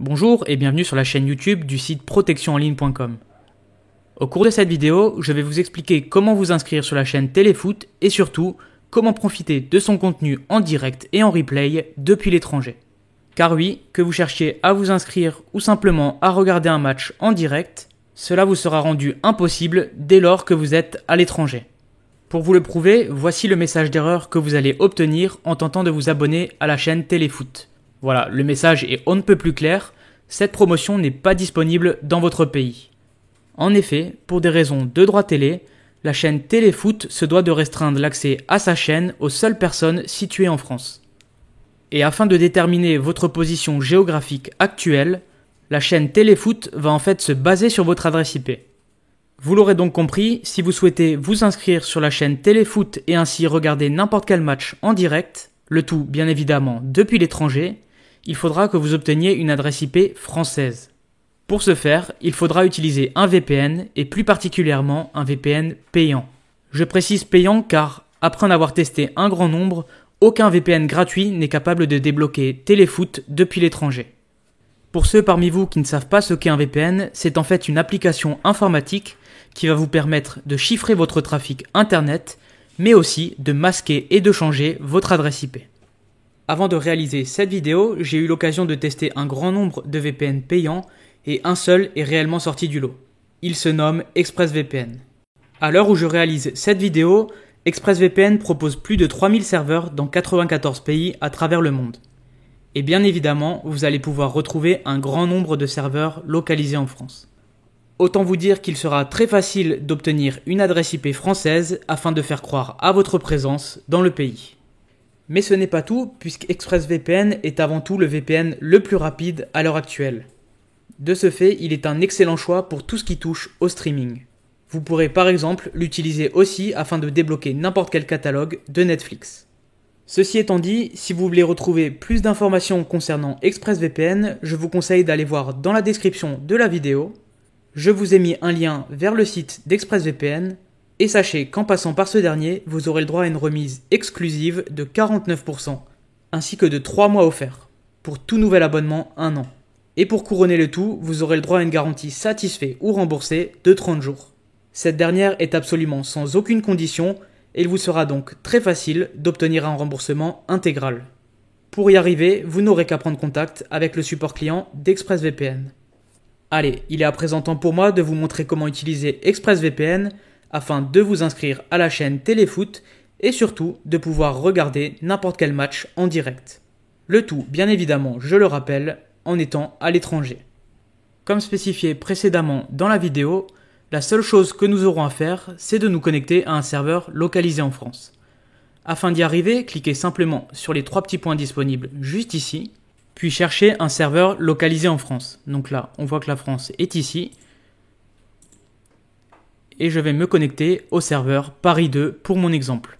Bonjour et bienvenue sur la chaîne YouTube du site protectionenligne.com. Au cours de cette vidéo, je vais vous expliquer comment vous inscrire sur la chaîne Téléfoot et surtout, comment profiter de son contenu en direct et en replay depuis l'étranger. Car oui, que vous cherchiez à vous inscrire ou simplement à regarder un match en direct, cela vous sera rendu impossible dès lors que vous êtes à l'étranger. Pour vous le prouver, voici le message d'erreur que vous allez obtenir en tentant de vous abonner à la chaîne Téléfoot. Voilà, le message est on ne peut plus clair, cette promotion n'est pas disponible dans votre pays. En effet, pour des raisons de droit télé, la chaîne Téléfoot se doit de restreindre l'accès à sa chaîne aux seules personnes situées en France. Et afin de déterminer votre position géographique actuelle, la chaîne Téléfoot va en fait se baser sur votre adresse IP. Vous l'aurez donc compris, si vous souhaitez vous inscrire sur la chaîne Téléfoot et ainsi regarder n'importe quel match en direct, le tout bien évidemment depuis l'étranger, il faudra que vous obteniez une adresse IP française. Pour ce faire, il faudra utiliser un VPN et plus particulièrement un VPN payant. Je précise payant car, après en avoir testé un grand nombre, aucun VPN gratuit n'est capable de débloquer Téléfoot depuis l'étranger. Pour ceux parmi vous qui ne savent pas ce qu'est un VPN, c'est en fait une application informatique qui va vous permettre de chiffrer votre trafic internet, mais aussi de masquer et de changer votre adresse IP. Avant de réaliser cette vidéo, j'ai eu l'occasion de tester un grand nombre de VPN payants et un seul est réellement sorti du lot. Il se nomme ExpressVPN. À l'heure où je réalise cette vidéo, ExpressVPN propose plus de 3000 serveurs dans 94 pays à travers le monde. Et bien évidemment, vous allez pouvoir retrouver un grand nombre de serveurs localisés en France. Autant vous dire qu'il sera très facile d'obtenir une adresse IP française afin de faire croire à votre présence dans le pays. Mais ce n'est pas tout, puisque ExpressVPN est avant tout le VPN le plus rapide à l'heure actuelle. De ce fait, il est un excellent choix pour tout ce qui touche au streaming. Vous pourrez par exemple l'utiliser aussi afin de débloquer n'importe quel catalogue de Netflix. Ceci étant dit, si vous voulez retrouver plus d'informations concernant ExpressVPN, je vous conseille d'aller voir dans la description de la vidéo. Je vous ai mis un lien vers le site d'ExpressVPN. Et sachez qu'en passant par ce dernier, vous aurez le droit à une remise exclusive de 49%, ainsi que de 3 mois offerts, pour tout nouvel abonnement 1 an. Et pour couronner le tout, vous aurez le droit à une garantie satisfait ou remboursée de 30 jours. Cette dernière est absolument sans aucune condition, et il vous sera donc très facile d'obtenir un remboursement intégral. Pour y arriver, vous n'aurez qu'à prendre contact avec le support client d'ExpressVPN. Allez, il est à présent temps pour moi de vous montrer comment utiliser ExpressVPN, afin de vous inscrire à la chaîne Téléfoot et surtout de pouvoir regarder n'importe quel match en direct. Le tout, bien évidemment, je le rappelle, en étant à l'étranger. Comme spécifié précédemment dans la vidéo, la seule chose que nous aurons à faire, c'est de nous connecter à un serveur localisé en France. Afin d'y arriver, cliquez simplement sur les 3 petits points disponibles juste ici, puis cherchez un serveur localisé en France. Donc là, on voit que la France est ici. Et je vais me connecter au serveur Paris 2 pour mon exemple.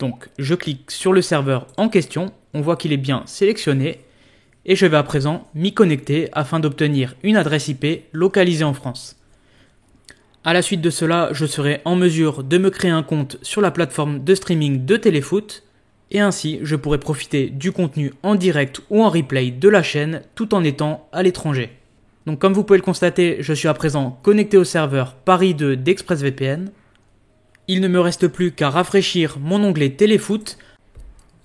Donc je clique sur le serveur en question, on voit qu'il est bien sélectionné et je vais à présent m'y connecter afin d'obtenir une adresse IP localisée en France. À la suite de cela, je serai en mesure de me créer un compte sur la plateforme de streaming de Téléfoot et ainsi je pourrai profiter du contenu en direct ou en replay de la chaîne tout en étant à l'étranger. Donc comme vous pouvez le constater, je suis à présent connecté au serveur Paris 2 d'ExpressVPN. Il ne me reste plus qu'à rafraîchir mon onglet Téléfoot.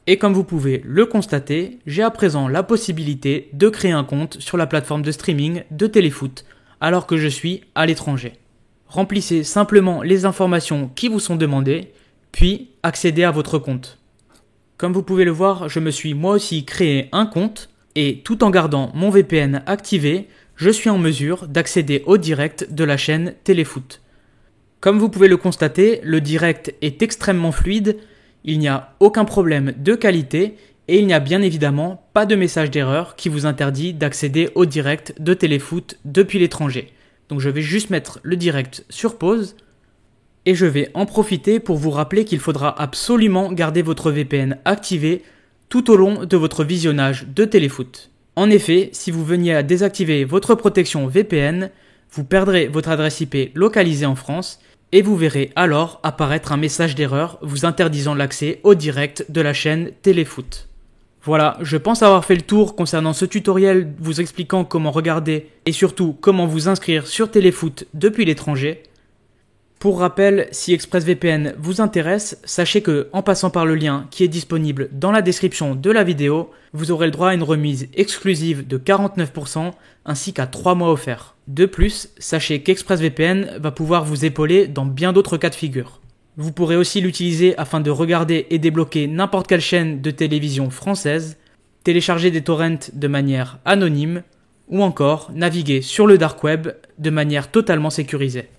Et comme vous pouvez le constater, j'ai à présent la possibilité de créer un compte sur la plateforme de streaming de Téléfoot alors que je suis à l'étranger. Remplissez simplement les informations qui vous sont demandées, puis accédez à votre compte. Comme vous pouvez le voir, je me suis moi aussi créé un compte et tout en gardant mon VPN activé, je suis en mesure d'accéder au direct de la chaîne Téléfoot. Comme vous pouvez le constater, le direct est extrêmement fluide, il n'y a aucun problème de qualité et il n'y a bien évidemment pas de message d'erreur qui vous interdit d'accéder au direct de Téléfoot depuis l'étranger. Donc je vais juste mettre le direct sur pause et je vais en profiter pour vous rappeler qu'il faudra absolument garder votre VPN activé tout au long de votre visionnage de Téléfoot. En effet, si vous veniez à désactiver votre protection VPN, vous perdrez votre adresse IP localisée en France et vous verrez alors apparaître un message d'erreur vous interdisant l'accès au direct de la chaîne Téléfoot. Voilà, je pense avoir fait le tour concernant ce tutoriel vous expliquant comment regarder et surtout comment vous inscrire sur Téléfoot depuis l'étranger. Pour rappel, si ExpressVPN vous intéresse, sachez que en passant par le lien qui est disponible dans la description de la vidéo, vous aurez le droit à une remise exclusive de 49% ainsi qu'à 3 mois offerts. De plus, sachez qu'ExpressVPN va pouvoir vous épauler dans bien d'autres cas de figure. Vous pourrez aussi l'utiliser afin de regarder et débloquer n'importe quelle chaîne de télévision française, télécharger des torrents de manière anonyme ou encore naviguer sur le dark web de manière totalement sécurisée.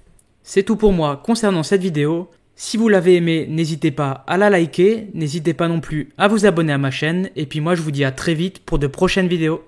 C'est tout pour moi concernant cette vidéo. Si vous l'avez aimée, n'hésitez pas à la liker, n'hésitez pas non plus à vous abonner à ma chaîne et puis moi je vous dis à très vite pour de prochaines vidéos.